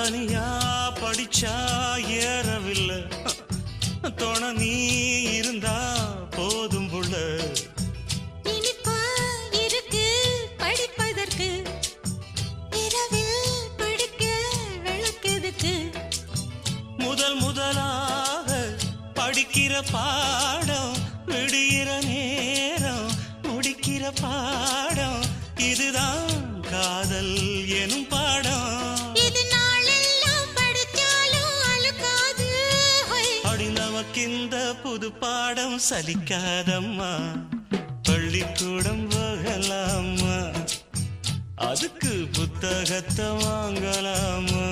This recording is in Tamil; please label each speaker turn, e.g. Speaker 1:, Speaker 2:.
Speaker 1: தனியா படிச்சா ஏறவில்லை, துணை நீ இருந்தா போதும் புள்ள.
Speaker 2: இனிப்பா இருக்கு படிப்பதற்கு, இரவில் பிடிக்க விளக்குதுக்கு.
Speaker 1: முதலாக படிக்கிற பாடம், விடுகிற நேரம் முடிக்கிற பாடம், இதுதான் காதல் எனும் பாடம்.
Speaker 2: இது நாளெல்லாம் படிச்சாலும் அழுக்காது.
Speaker 1: அடி நமக்கிந்த புது பாடம் சலிக்காதம்மா, பள்ளிக்கூடம் போகலாமா, அதுக்கு புத்தகத்தை வாங்கலாமா.